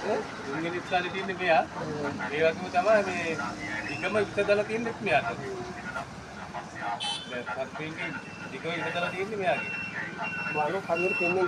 තුන්වෙනි ස්ථානේ තියෙන්නේ මෙයා. ඒ වගේම තමයි මේ එකම විසදලා තියෙන්නේ මෙයාට. දැන් සත්ත්වයන්ගේ එකම විසදලා තියෙන්නේ මෙයාගේ. මාළු හරියට දෙන්නේ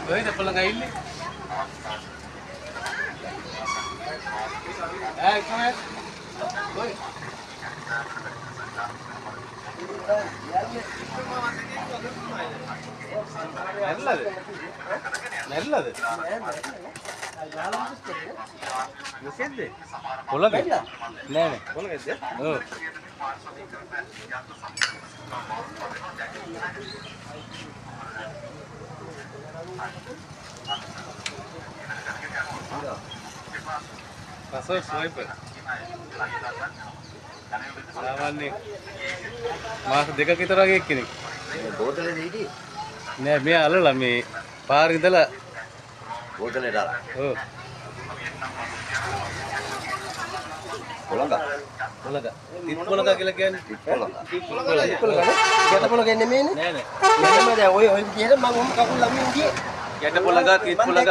කොහෙද පොළඟ ඉන්නේ? කොහෙද? කොහෙද? නැල්ලද? මොකෙන්ද? පොළඟ? නෑ පොළඟද? ඔව්. Pasal sniper. Samannya mas දෙකක විතර වගේ එක්කෙනෙක්. මේ බෝතලේ දීටි නෑ මේ අල්ලලා මේ පාර ඉඳලා බෝතලේ දාලා. ඔව්. පොළඟ. තිත් පොළඟ කියලා කියන්නේ. තිත් පොළඟ. ගැට පොළඟ නෙමෙයිනේ. නෑ නෑ. මෙන්නම දැන් ඔය විදිහට මම ඔහොම කකුල් ළමින් ගියේ. ගැට පොළඟ තිත් පොළඟ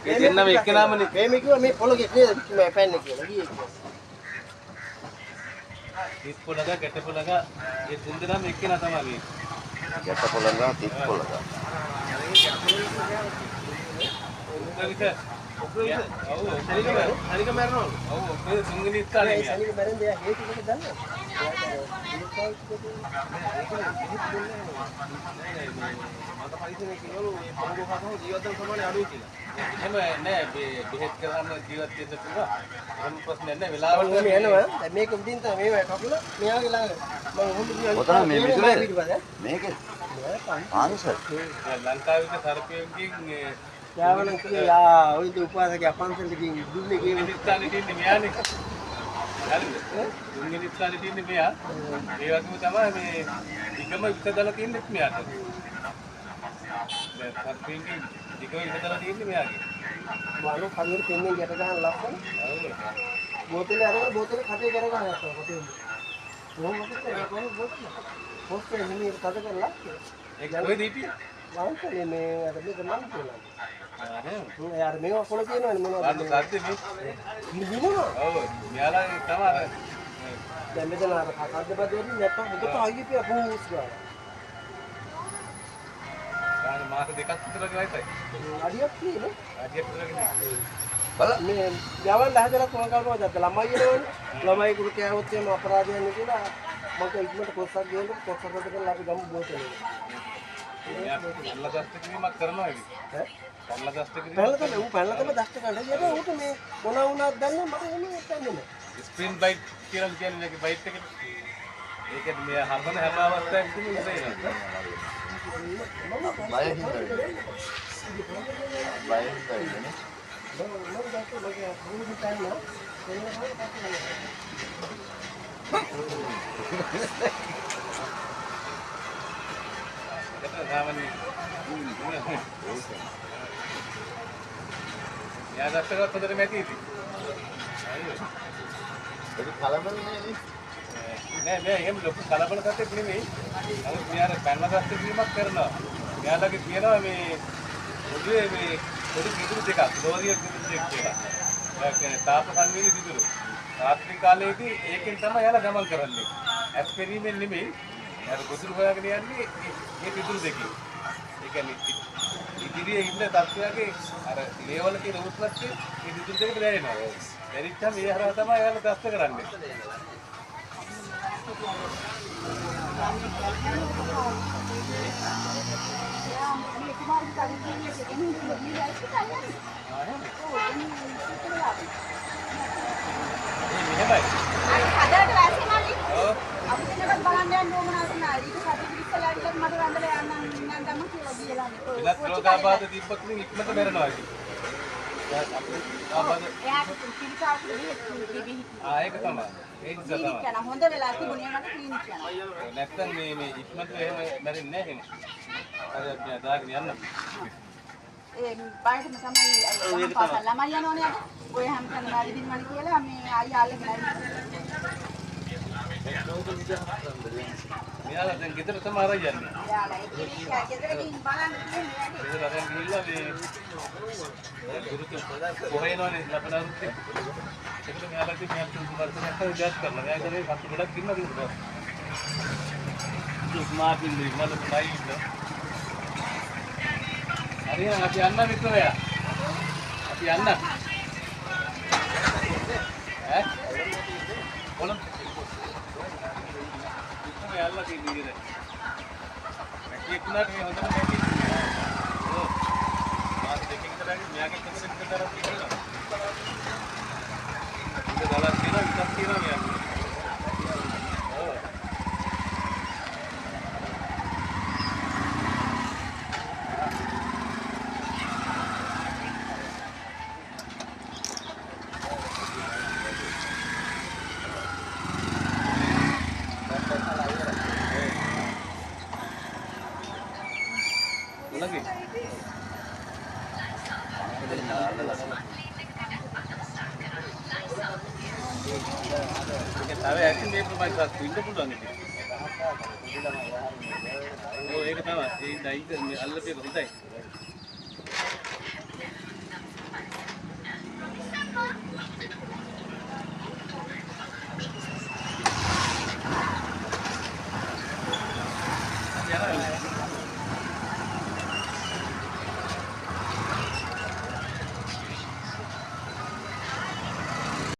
ඒ දෙන්නම එක්කෙනාමනේ. මේ කිව්වා මේ පොළඟේ නේද මේ පැන්නේ කියලා ගියේ. තිත් පොළඟ ගැට පොළඟ ඒ තුන් දෙනාම එක්කෙනා තමයි මේ. ගැට පොළඟ තිත් පොළඟ. සනික මරනවා. ඔව් ඔය තුන්වෙනි ස්ථානේ ඒ සනික මැරෙන්නේ එයා හේතු මොකද දන්නවද? මට පරිසරයේ කියනවලු මේ පොළොව කතාව ජීවත් වෙන ප්‍රමාණය අඩුයි කියලා. එහෙම නෑ මේ බෙහෙත් කරන්න ජීවත් වෙන්න පුළුවන්. එහෙම ප්‍රශ්නයක් නෑ වෙලාවට මම යනවා. දැන් මේක උඩින් තමයි මේ කකුල මෙයාගේ ළඟ. මම උහුඹ ගියා. ඔතන මේ මිදුලේ මේකේ ආංශ ලංකාවේ සර්පයන්ගෙන් යාවන කියේ යා ඔය උපාසකයා පන්සලට ගිහින් දුන්නේ කියන ස්ථානේ තියෙන්නේ මෙයානේ. හරිද? තුන්වෙනි ස්ථානේ තියෙන්නේ මෙයා. ඒ වගේම තමයි මේ එකම විසදලා තියෙන්නේ මෙයාට. දැන් සත්‍යින්ගේ එකම විසදලා තියෙන්නේ මෙයාගේ. වල කමියට පෙන්නේ ගැට ගන්න ලස්සන. ඔව්. බෝතලේ අරගෙන බෝතලේ කටේ කර ගන්න යනවා කොටේ. පොස්ට් එකේ මෙහෙම කඩ කරලා ඒක කොහෙද හිටියේ? වංශලේ මේ අර මේක මන් කියලා. ආ යාර මේවා කොළ තියෙනවනේ මොනවද? බලන්න සද්දේ මේ. නිදිනවා. ඔව්. මෙයාලා තමයි අර දැන් මෙතන අර කකද්ද බදෙන්නේ නැත්තම් හොඳට අයියපිය බූස් ගාලා. ගාන මාස දෙකක් විතර ගියයිතයි. අඩියක් තියෙන්නේ. අඩියක් විතර ගිහින්. බලන්න මේ යවන්න හදලා කොහොම කරනවද? ළමයි එනවනේ. ළමයි කුරු කෑවොත් එහෙම අපරාධයක් නේ කියලා මම ඉක්මනට කොස්සක් ගේන්න කොස්සක් කොට කරලා අපි ගමු බෝතලේ. මෙයා පල්ලා දස්ත කිරීමක් කරනවා ඉතින්. ඈ? පල්ලා දස්ත කිරීම. පැනලා තමයි දෂ්ට ගන්න. ඒක උට මේ මොන වුණාද දන්නේ මට එන්නේ නැත්තන්නේ නෑ. ස්ක්‍රීන් බයිට් කියලා කියන්නේ ඒකේ බයිට් එකට. ඒකත් මේ හම්බන හැම අවස්ථාවකම ඉඳලා එනවා. බය හින්දා ඉන්නේ. මම දැක්කේ මගේ බුදු පැන්න ඒක සාමාන්‍ය. යා දස්තකත් හොඳට මැටි ඉතින්. ඒක කලබල නේ. නෑ මේ එහෙම ලොකු කලබල කටයක් නෙමෙයි. නමුත් මෙයාර පැනලා දස්ත කිරීමක් කරනවා. මෙයාලගේ තියෙනවා මේ පොදුවේ මේ පොඩි පිටුරු දෙකක්, ලෝරියක් පිටුරු දෙකක් කියලා. ඒක තාප සංවේදී පිටුරු. රාත්‍රී කාලයේදී ඒකෙන් තමයි යාලා ගමන් කරන්නේ. ඇස් පෙරීමෙන් නෙමෙයි. යාර ගොදුරු හොයාගෙන යන්නේ මේ පිටුරු දෙකේ. ඒ කියන්නේ ඉදිරියේ ඉන්න තත්ත්වයේ අර ලේවල තියෙන උත්පත්ති මේ පිටුරු දෙකට දැනෙනවා. දැනෙච්චම ඒ හරහා තමයි යාලා දස්ත කරන්නේ. ලෝකාබාධ තිබ්බත් ඉක්මනට මැරෙනවා ඉතින්. ඒක තමයි. ඒ නිසා තමයි. හොඳ වෙලා තිබුණේ මට ක්ලිනික් යනවා. නැත්තම් මේ ඉක්මනට එහෙම මැරෙන්නේ නැහැ එහෙම. අර අපි දාගෙන යන්න. ඒ බාහිරම තමයි පාසල් ළමයි යනෝනේ අද. ඔය හැමතැනම ආදින් මණ කියලා මේ අයියාලේ ගිහින්. මෙයාලා දැන් ගෙදර තමයි අර යන්නේ. යාලා ඒක ගෙදර ගිහින් බලන්න කියන්නේ. ගෙදර අරන් ගිහිල්ලා මේ ගුරුතු කොහේනෝනේ ලබනරුත් ඒකට මෙයාලා කිව්වා මෙයාට සුමාර්තනයක් විද්‍යාත් කරනවා. එයා ඉතින් කටු ගොඩක් ඉන්නවා කිව්වා. සුමාර්ත් ඉන්නේ මල තමයි ඉන්න. හරියට අපි යන්න මිත්‍රයා. අපි යන්න. ඈ? කොළඹ යාළුවා කියන්නේ නේද? එක්කනට මේ හොඳම නැති. ඔව්. මාස දෙකකින් විතරයි මෙයාගේ කෙනෙක් විතරක් තියෙනවා. ඉතින් දාලා තියෙනවා විතරක් තියෙනවා මෙයාගේ. ඔව්. lagi. Tahu ya kan dia pemain satu itu pulang ini. Oh, ini tahu. Ini dah itu Allah dia betul.